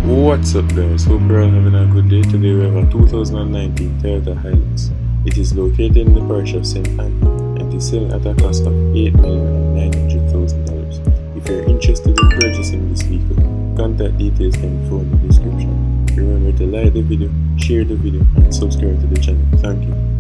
What's up guys, hope you're all having a good day. Today we have a 2019 Toyota Hilux. It is located in the parish of St. Ann and is selling at a cost of $8,900,000. If you're interested in purchasing this vehicle, contact details can be found in the description. Remember to like the video, share the video and subscribe to the channel. Thank you.